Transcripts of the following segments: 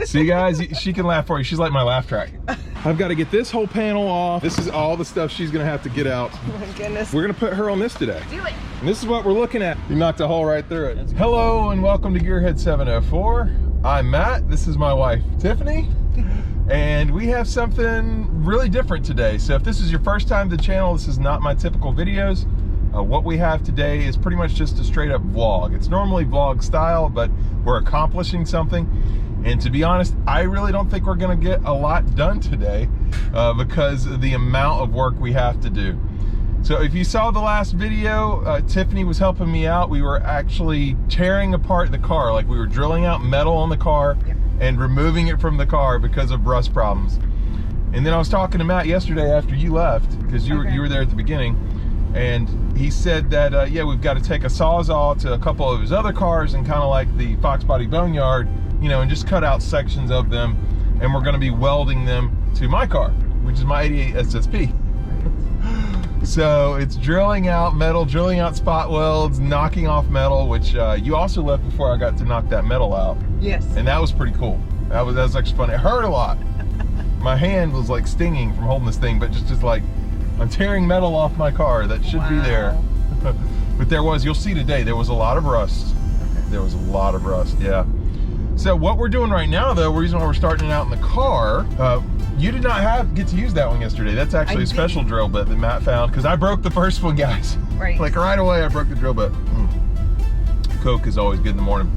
See guys, she can laugh for you. She's like my laugh track. I've got to get this whole panel off. This is all the stuff she's gonna have to get out. Oh my goodness. We're gonna put her on this today. Do it. And this is what we're looking at. You knocked a hole right through it. Hello and welcome to Gearhead 704. I'm Matt, this is my wife, Tiffany. And we have something really different today. So if this is your first time to the channel, this is not my typical videos. What we have today is pretty much just a straight up vlog. It's normally vlog style, but we're accomplishing something. And to be honest, I really don't think we're gonna get a lot done today because of the amount of work we have to do. So if you saw the last video, Tiffany was helping me out. We were actually tearing apart the car. Like we were drilling out metal on the car and removing it from the car because of rust problems. And then I was talking to Matt yesterday after you left, because you were there at the beginning. And he said that, yeah, we've got to take a Sawzall to a couple of his other cars and kind of like the FOXBODY Boneyard, you know, and just cut out sections of them. And we're going to be welding them to my car, which is my 88 SSP. So it's drilling out metal, drilling out spot welds, knocking off metal, which you also left before I got to knock that metal out. Yes. And that was pretty cool. That was actually fun. It hurt a lot. My hand was like stinging from holding this thing, but just like, I'm tearing metal off my car that should be there. But there was, you'll see today, there was a lot of rust. Okay. There was a lot of rust, yeah. So what we're doing right now though, the reason why we're starting it out in the car, you did not get to use that one yesterday. That's actually a special drill bit that Matt found, because I broke the first one, guys. Right. Like right away I broke the drill bit. Coke is always good in the morning.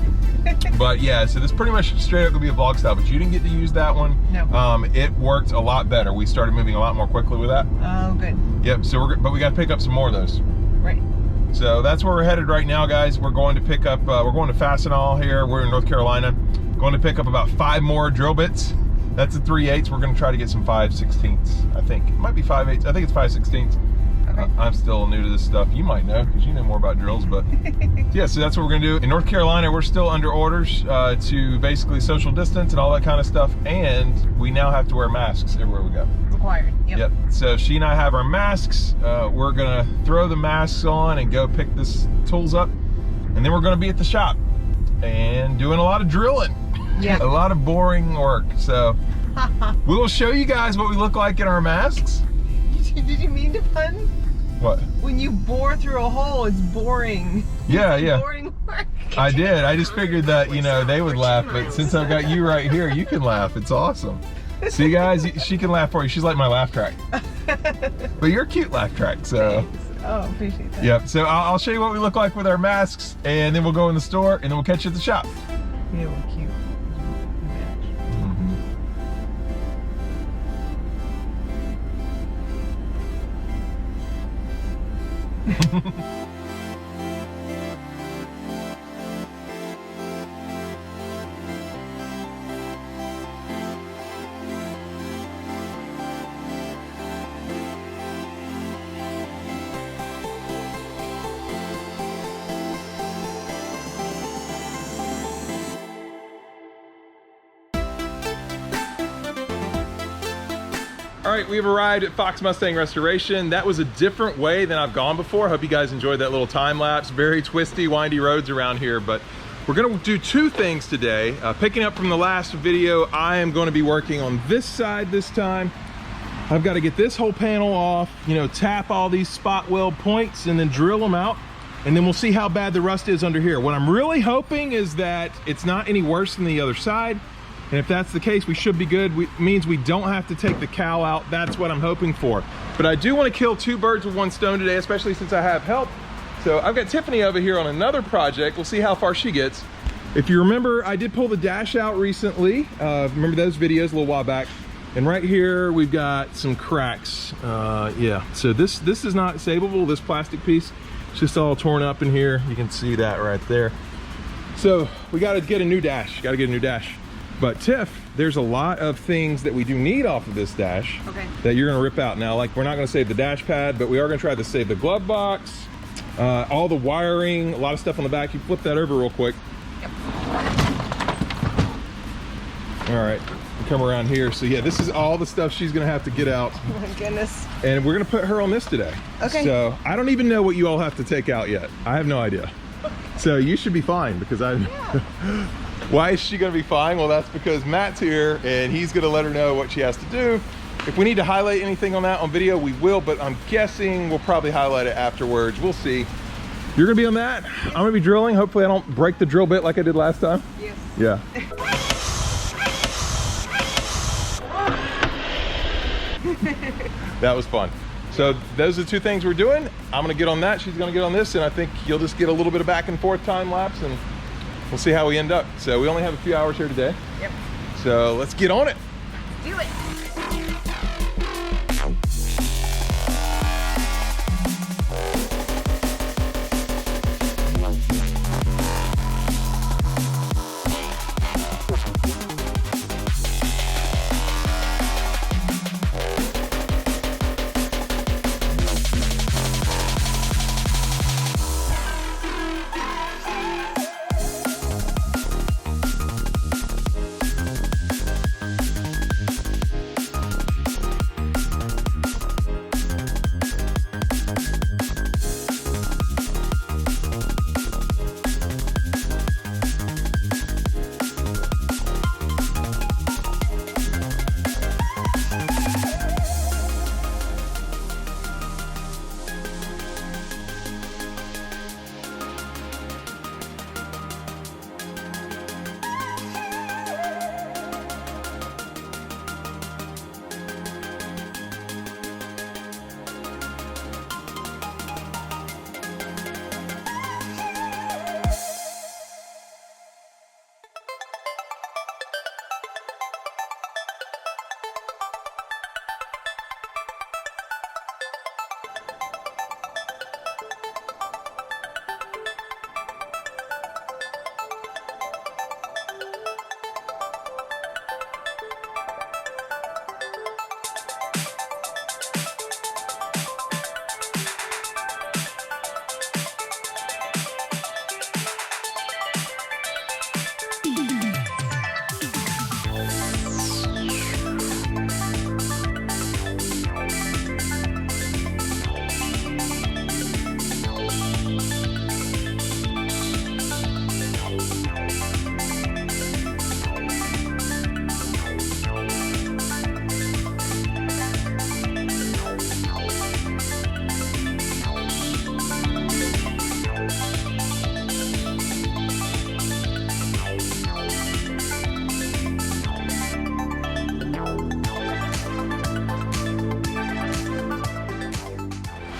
But yeah, so this pretty much straight up gonna be a vlog style, but you didn't get to use that one. No. It worked a lot better. We started moving a lot more quickly with that. Oh, good. Yep, so but we gotta pick up some more of those. Right. So that's where we're headed right now, guys. We're going to pick up, we're going to Fastenal here. We're in North Carolina. Going to pick up about 5 more drill bits. That's the 3/8. We're gonna try to get some 5/16. I think. It might be 5/8. I think it's 5/16. Okay. I'm still new to this stuff. You might know, because you know more about drills, but yeah, so that's what we're gonna do. In North Carolina, we're still under orders to basically social distance and all that kind of stuff, and we now have to wear masks everywhere we go. Required, yep. So she and I have our masks. We're gonna throw the masks on and go pick this tools up, and then we're gonna be at the shop and doing a lot of drilling. Yeah. A lot of boring work. So we will show you guys what we look like in our masks. Did you mean to pun? What? When you bore through a hole, it's boring. Yeah, it's boring work. I did. I just figured that, you know, they would laugh, but since I've got you right here, you can laugh. It's awesome. See, guys, she can laugh for you. She's like my laugh track. But you're a cute laugh track, so. Thanks. Oh, appreciate that. Yep. So I'll show you what we look like with our masks, and then we'll go in the store, and then we'll catch you at the shop. Yeah, we're cute. All right, we've arrived at Fox Mustang Restoration. That was a different way than I've gone before. Hope you guys enjoyed that little time lapse. Very twisty, windy roads around here, but we're gonna do 2 things today. Picking up from the last video, I am gonna be working on this side this time. I've got to get this whole panel off, you know, tap all these spot weld points and then drill them out. And then we'll see how bad the rust is under here. What I'm really hoping is that it's not any worse than the other side. And if that's the case, we should be good. Means we don't have to take the cowl out. That's what I'm hoping for. But I do want to kill 2 birds with 1 stone today, especially since I have help. So I've got Tiffany over here on another project. We'll see how far she gets. If you remember, I did pull the dash out recently. Remember those videos a little while back? And right here, we've got some cracks. Yeah, so this is not savable, this plastic piece. It's just all torn up in here. You can see that right there. So we got to get a new dash. But Tiff, there's a lot of things that we do need off of this dash that you're gonna rip out. Now, like, we're not gonna save the dash pad, but we are gonna try to save the glove box, all the wiring, a lot of stuff on the back. You flip that over real quick. Yep. All right, come around here. So yeah, this is all the stuff she's gonna have to get out. Oh my goodness. And we're gonna put her on this today. Okay. So I don't even know what you all have to take out yet. I have no idea. So you should be fine, because Why is she gonna be fine? Well, that's because Matt's here and he's gonna let her know what she has to do. If we need to highlight anything on that on video, we will, but I'm guessing we'll probably highlight it afterwards. We'll see. You're gonna be on that. I'm gonna be drilling. Hopefully I don't break the drill bit like I did last time. Yes. Yeah. That was fun. So those are the two things we're doing. I'm gonna get on that, she's gonna get on this, and I think you'll just get a little bit of back and forth time lapse, and we'll see how we end up. So we only have a few hours here today. Yep. So let's get on it. Do it.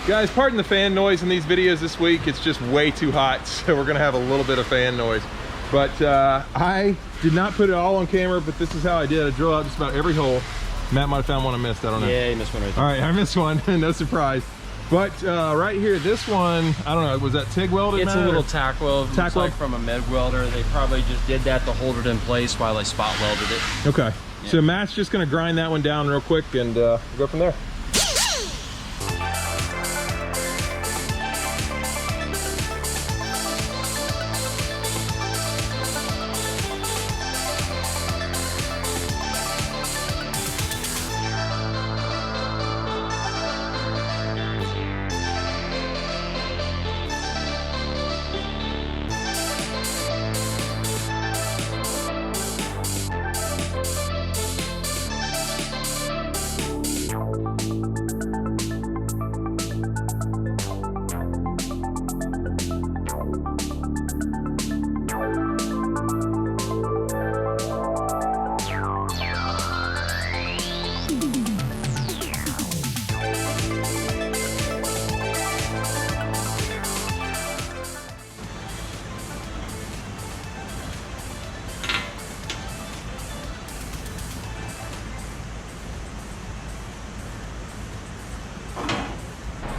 Guys, pardon the fan noise in these videos this week. It's just way too hot, so we're gonna have a little bit of fan noise. But I did not put it all on camera, but this is how I did. I drilled out just about every hole. Matt might have found one I missed, I don't know. Yeah, you missed one right there. All right, I missed one, no surprise. But right here, this one, I don't know, was that TIG welded? It's a little tack weld. Tack weld? Like from a MIG welder. They probably just did that to hold it in place while they spot welded it. Okay, yeah. So Matt's just gonna grind that one down real quick and go from there.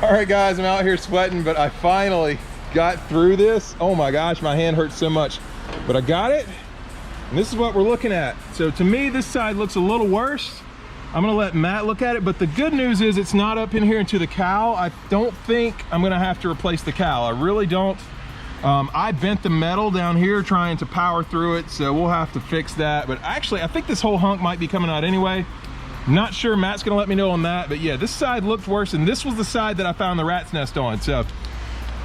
All right guys, I'm out here sweating, but I finally got through this. Oh my gosh, my hand hurts so much, but I got it. And this is what we're looking at. So to me, this side looks a little worse. I'm gonna let Matt look at it, but the good news is it's not up in here into the cowl. I don't think I'm gonna have to replace the cowl. I really don't. I bent the metal down here trying to power through it, so we'll have to fix that. But actually, I think this whole hunk might be coming out anyway. Not sure, Matt's gonna let me know on that, but yeah, this side looked worse, and this was the side that I found the rat's nest on. So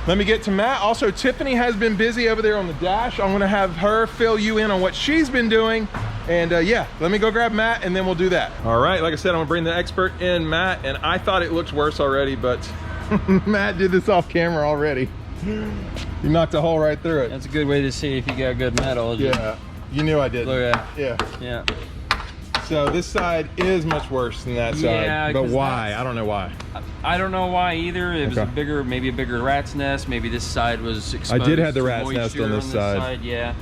Let me get to Matt. Also, Tiffany has been busy over there on the dash. I'm gonna have her fill you in on what she's been doing. And yeah, let me go grab Matt and then we'll do that. All right, like I said, I'm gonna bring the expert in, Matt, and I thought it looked worse already, but Matt did this off camera already. You knocked a hole right through it. That's a good way to see if you got good metal. Yeah, you knew I did. Look at that. Yeah. Yeah. So this side is much worse than that side, but why? I don't know why. I don't know why either. It was maybe a bigger rat's nest. Maybe this side was exposed. I did have the to rat's nest on this side. Yeah.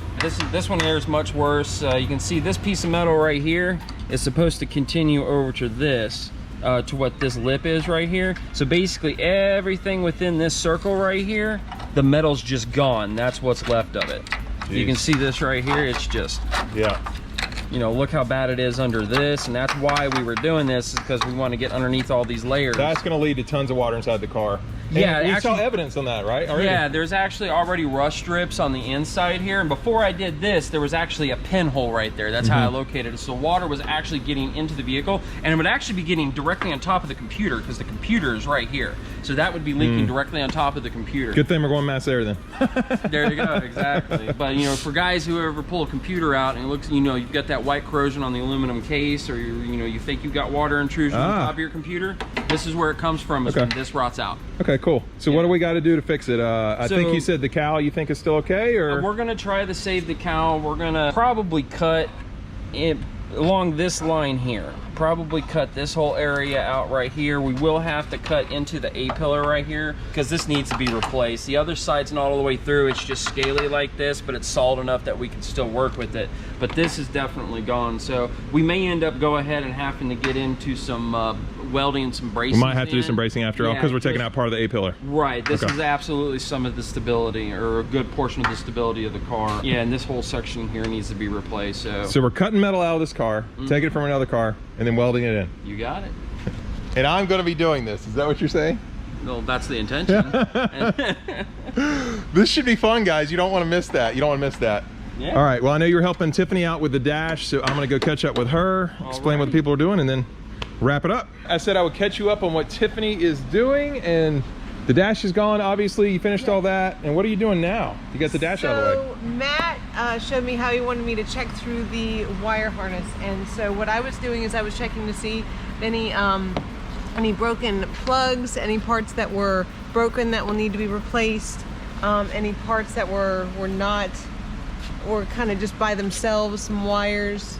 This one here is much worse. You can see this piece of metal right here is supposed to continue over to this, to what this lip is right here. So basically everything within this circle right here, the metal's just gone. That's what's left of it. Jeez. You can see this right here. It's just, yeah. You know, look how bad it is under this, and that's why we were doing this, is because we want to get underneath all these layers. That's going to lead to tons of water inside the car. Yeah, we saw evidence on that, right? Already? Yeah, there's actually already rust strips on the inside here, and before I did this, there was actually a pinhole right there. That's how I located it. So water was actually getting into the vehicle, and it would actually be getting directly on top of the computer, because the computer is right here. So that would be leaking directly on top of the computer. Good thing we're going mass air then. There you go, exactly. But you know, for guys who ever pull a computer out and it looks, you know, you've got that white corrosion on the aluminum case, or you know, you think you've got water intrusion on top of your computer, this is where it comes from, is when this rots out. Okay, cool. So what do we got to do to fix it? I think you said the cowl you think is still okay, or? We're gonna try to save the cowl. We're gonna probably cut it along this line here. Probably cut this whole area out right here. We will have to cut into the A-pillar right here because this needs to be replaced. The other side's not all the way through. It's just scaly like this, but it's solid enough that we can still work with it. But this is definitely gone. So we may end up go ahead and having to get into some welding and some bracing. We might have to do some bracing after all because we're taking out part of the A-pillar. Right. This is absolutely some of the stability, or a good portion of the stability of the car. Yeah, and this whole section here needs to be replaced. So we're cutting metal out of this car, taking it from another car, and then welding it in. You got it. And I'm going to be doing this. Is that what you're saying? Well, that's the intention. This should be fun, guys. You don't want to miss that. You don't want to miss that. Yeah. All right. Well, I know you were helping Tiffany out with the dash, so I'm going to go catch up with her, explain what the people are doing, and then wrap it up. I said I would catch you up on what Tiffany is doing, and the dash is gone. Obviously, you finished all that. And what are you doing now? You got the dash out of the way. So Matt showed me how he wanted me to check through the wire harness, and so what I was doing is I was checking to see any broken plugs, any parts that were broken that will need to be replaced, any parts that were not, or kind of just by themselves, some wires.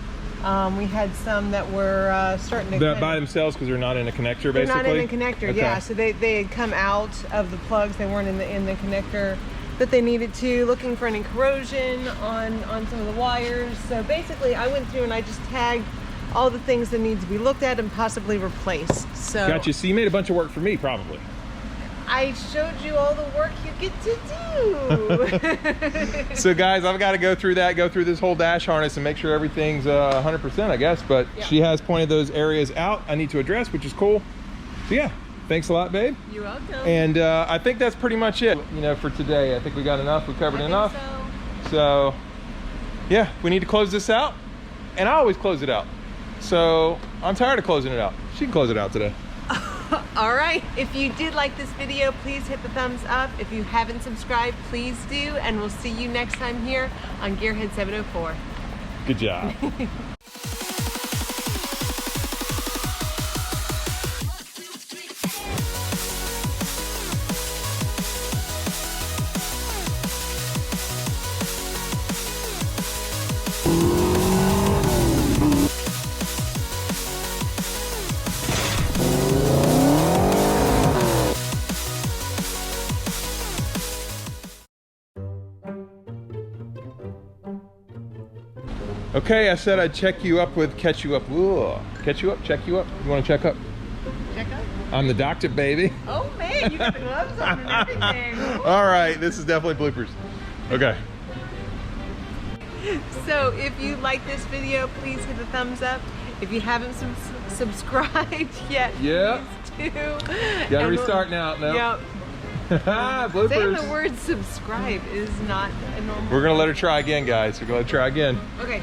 We had some that were starting to by themselves because they're not in a connector, basically? They're not in a connector, yeah. So they had come out of the plugs. They weren't in the connector that they needed to. Looking for any corrosion on some of the wires. So basically, I went through and I just tagged all the things that need to be looked at and possibly replaced. So gotcha. So you made a bunch of work for me, probably. I showed you all the work you get to do. So guys, I've got to go through this whole dash harness and make sure everything's 100%, I guess. But she has pointed those areas out I need to address, which is cool. So yeah, thanks a lot, babe. You're welcome. And I think that's pretty much it, you know, for today. I think we got enough. We covered enough. So yeah, we need to close this out. And I always close it out. So I'm tired of closing it out. She can close it out today. All right, if you did like this video, please hit the thumbs up. If you haven't subscribed, please do, and we'll see you next time here on Gearhead 704. Good job. Okay, I said I'd check you up with catch you up. Ooh, catch you up, check you up. You want to check up? Check up? I'm the doctor, baby. Oh man, you got the gloves on and everything. All right, this is definitely bloopers. Okay. So if you like this video, please hit the thumbs up. If you haven't subscribed yet, please do. Gotta restart now. No. Yep. Bloopers. Saying the word subscribe is not a normal. We're gonna let her try again, guys. We're gonna try again. Okay.